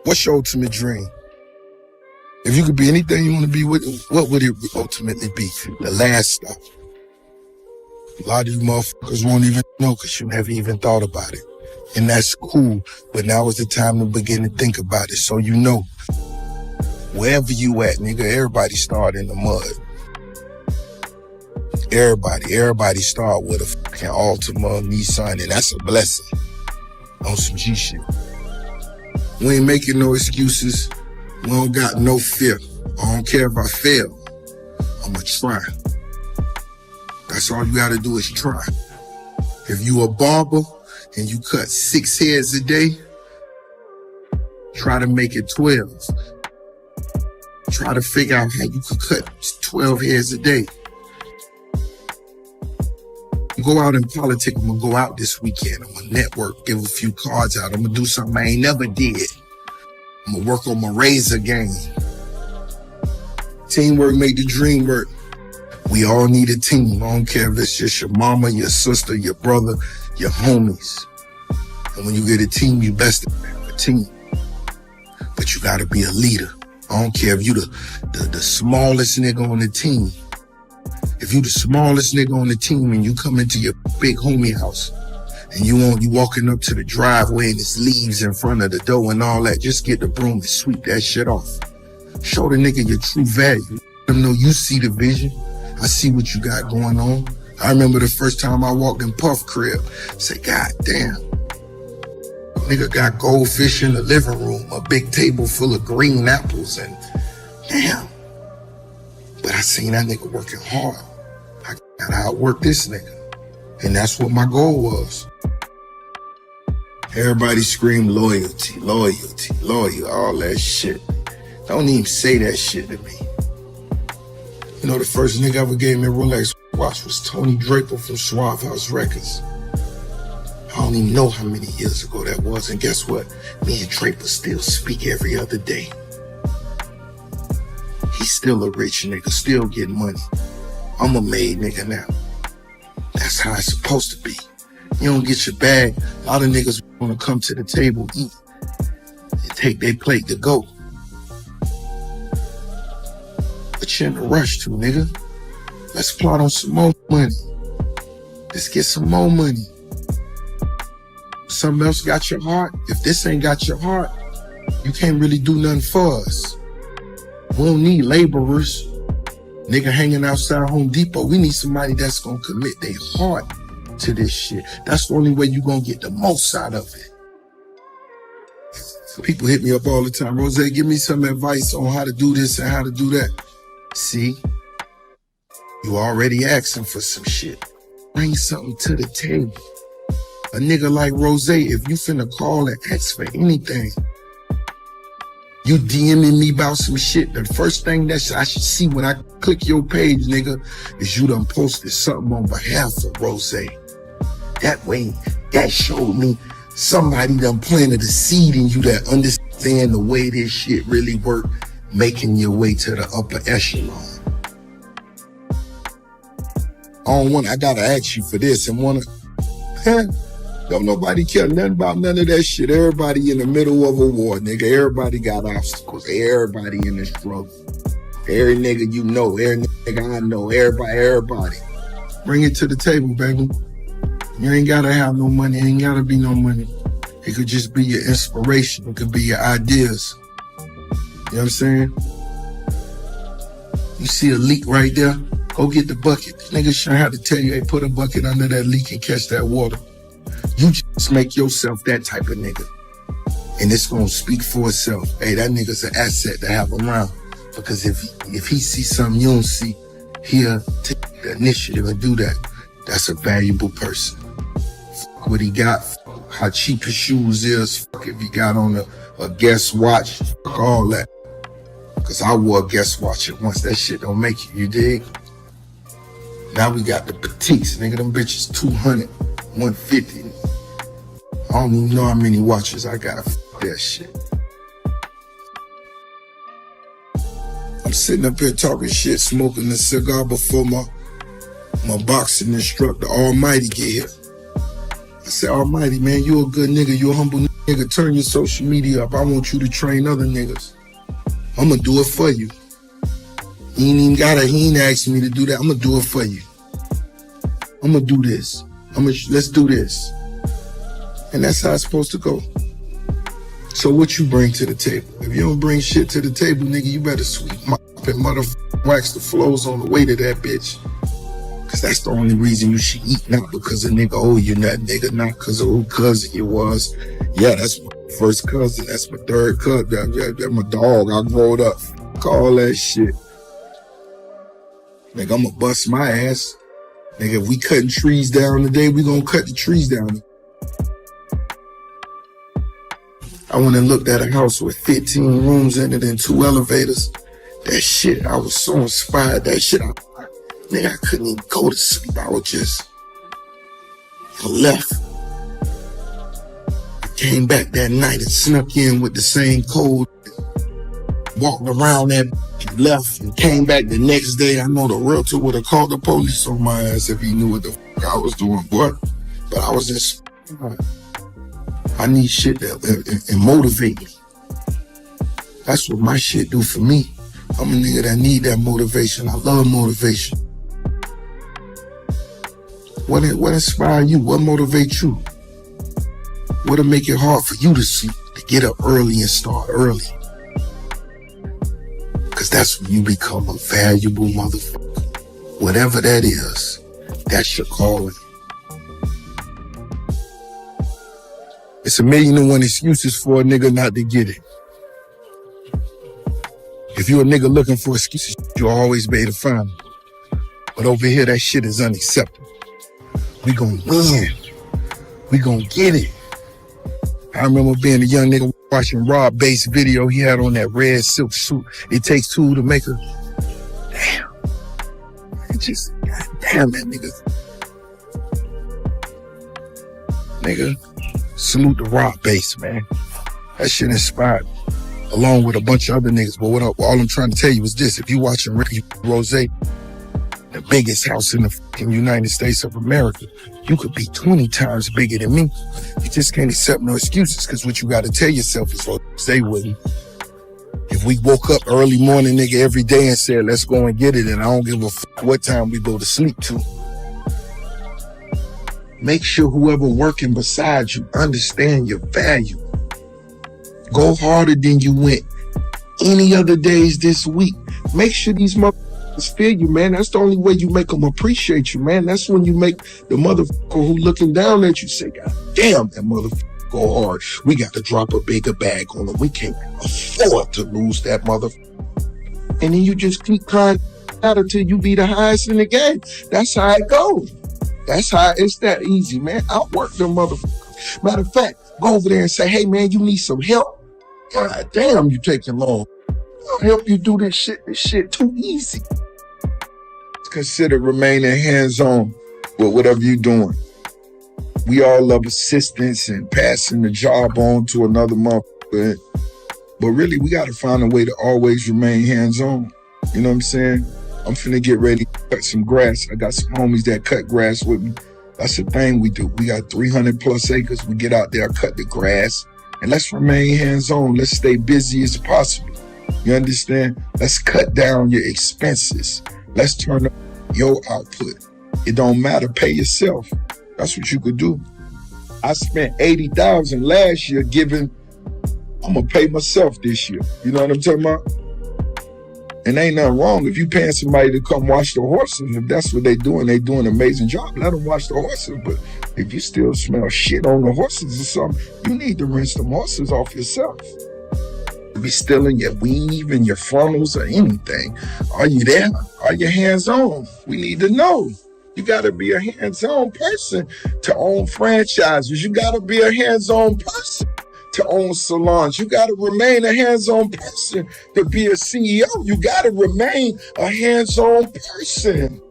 What's your ultimate dream? If you could be anything you want to be, what would it ultimately be? The last stop. A lot of you motherfuckers won't even know because you never even thought about it. And that's cool, but now is the time to begin to think about it so you know. Wherever you at, nigga, everybody start in the mud. Everybody start with a fucking Altima, Nissan, and that's a blessing. On some G shit. We ain't making no excuses. We don't got no fear. I don't care if I fail. I'ma try. That's all you gotta do is try. If you a barber and you cut 6 hairs a day, try to make it 12. Try to figure out how you could cut 12 hairs a day. Go out in politics. I'm gonna go out this weekend. I'm gonna network, give a few cards out. I'm gonna do something I ain't never did. I'm gonna work on my razor game. Teamwork make the dream work. We all need a team. I don't care if it's just your mama, your sister, your brother, your homies. And when you get a team, you best to have a team. But you gotta be a leader. I don't care if you the smallest nigga on the team. If you the smallest nigga on the team and you come into your big homie house and you walking up to the driveway and there's leaves in front of the door and all that, just get the broom and sweep that shit off. Show the nigga your true value. Let them know you see the vision. I see what you got going on. I remember the first time I walked in Puff crib. I said, God damn. Nigga got goldfish in the living room, a big table full of green apples, and damn. But I seen that nigga working hard. I gotta outwork this nigga. And that's what my goal was. Everybody scream loyalty, loyalty, loyal, all that shit. Don't even say that shit to me. You know, the first nigga ever gave me a Rolex watch was Tony Draper from Suave House Records. I don't even know how many years ago that was. And guess what? Me and Draper still speak every other day. He's still a rich nigga, still getting money. I'm a made nigga now. That's how it's supposed to be. You don't get your bag. A lot of niggas want to come to the table, eat, and take their plate to go. But you're in a rush to, nigga. Let's plot on some more money. Let's get some more money. Something else got your heart? If this ain't got your heart, you can't really do nothing for us. We don't need laborers. Nigga hanging outside Home Depot. We need somebody that's gonna commit their heart to this shit. That's the only way you gonna get the most out of it. People hit me up all the time. Rose, give me some advice on how to do this and how to do that. See? You already asking for some shit. Bring something to the table. A nigga like Rose, if you finna call and ask for anything, you DMing me about some shit, the first thing that I should see when I click your page, nigga, is you done posted something on behalf of Rose. That way, that showed me somebody done planted a seed in you that understand the way this shit really work, making your way to the upper echelon. I gotta ask you for this and don't nobody care nothing about none of that shit. Everybody in the middle of a war, nigga. Everybody got obstacles. Everybody in the struggle. Every nigga you know, every nigga I know, everybody. Bring it to the table, baby. You ain't gotta have no money. Ain't gotta be no money. It could just be your inspiration. It could be your ideas. You know what I'm saying? You see a leak right there? Go get the bucket. Niggas shouldn't have to tell you, hey, put a bucket under that leak and catch that water. You just make yourself that type of nigga. And it's gonna speak for itself. Hey, that nigga's an asset to have around. Because if he sees something you don't see, he'll take the initiative and do that. That's a valuable person. Fuck what he got, fuck how cheap his shoes is, fuck if he got on a Guess watch, fuck all that. Because I wore a Guess watch at once. That shit don't make you dig? Now we got the petites, nigga. Them bitches 200, 150. I don't even know how many watches I got. Fuck that shit. I'm sitting up here talking shit, smoking a cigar before my boxing instructor, Almighty, get here. I said, Almighty, man, you a good nigga, you a humble nigga. nigga, turn your social media up. I want you to train other niggas. I'm gonna do it for you. He ain't asking me to do that. I'm gonna do it for you. I'm gonna do this. Let's do this. And that's how it's supposed to go. So what you bring to the table? If you don't bring shit to the table, nigga, you better sweep, mop, and wax the flows on the way to that bitch. Cause that's the only reason you should eat, not because a nigga owe you nothing, nigga, not because of who cousin you was. Yeah, that's my first cousin, that's my third cousin, that's my dog, I growed up. Fuck all that shit. Nigga, I'ma bust my ass. Nigga, if we cutting trees down today, we gonna cut the trees down. I went and looked at a house with 15 rooms in it and 2 elevators. That shit, I was so inspired. That shit, nigga, I couldn't even go to sleep. I left. I came back that night and snuck in with the same code. Walked around that, left, and came back the next day. I know the realtor would have called the police on my ass if he knew what the fuck I was doing, boy. But I was inspired. I need shit that motivate me. That's what my shit do for me. I'm a nigga that need that motivation. I love motivation. What inspire you? What motivate you? What'll make it hard for you to get up early and start early? Cause that's when you become a valuable motherfucker. Whatever that is, that's your calling. It's 1,000,001 excuses for a nigga not to get it. If you're a nigga looking for excuses, you'll always be able to find them. But over here, that shit is unacceptable. We gonna win. We gonna get it. I remember being a young nigga watching Rob Bass video. He had on that red silk suit. It takes two to make a... Damn. Goddamn that nigga. Nigga, salute to Rob Bass, man. That shit inspired me. Along with a bunch of other niggas. But all I'm trying to tell you is this. If you watching Ricky Rose, the biggest house in the fucking United States of America, you could be 20 times bigger than me. You just can't accept no excuses, because what you got to tell yourself is, stay with me. If we woke up early morning, nigga, every day and said, let's go and get it, and I don't give a fuck what time we go to sleep to. Make sure whoever working beside you understand your value. Go harder than you went any other days this week. Make sure these motherfuckers feel you, man. That's the only way you make them appreciate you, man. That's when you make the motherfucker who looking down at you say, God damn, that motherfucker go hard. We got to drop a bigger bag on them. We can't afford to lose that motherfucker. And then you just keep crying out until you be the highest in the game. That's how it goes. It's that easy, man. Outwork them motherfuckers. Matter of fact, go over there and say, hey, man, you need some help? God damn, you taking long. I'll help you do this shit. This shit too easy. Consider remaining hands-on with whatever you're doing. We all love assistance and passing the job on to another motherfucker. But really, we got to find a way to always remain hands-on. You know what I'm saying? I'm finna get ready to cut some grass. I got some homies that cut grass with me. That's the thing we do. We got 300 plus acres. We get out there, cut the grass, and let's remain hands-on. Let's stay busy as possible. You understand? Let's cut down your expenses. Let's turn up your output. It don't matter. Pay yourself. That's what you could do. I spent $80,000 last year giving. I'm gonna pay myself this year. You know what I'm talking about? And ain't nothing wrong if you paying somebody to come wash the horses. If that's what they doing an amazing job. Let them wash the horses. But if you still smell shit on the horses or something, you need to rinse them horses off yourself. Be stealing your weave and your funnels or anything. Are you there? Are you hands-on? We need to know. You got to be a hands-on person to own franchises. You got to be a hands-on person to own salons. You got to remain a hands-on person to be a CEO. You got to remain a hands-on person.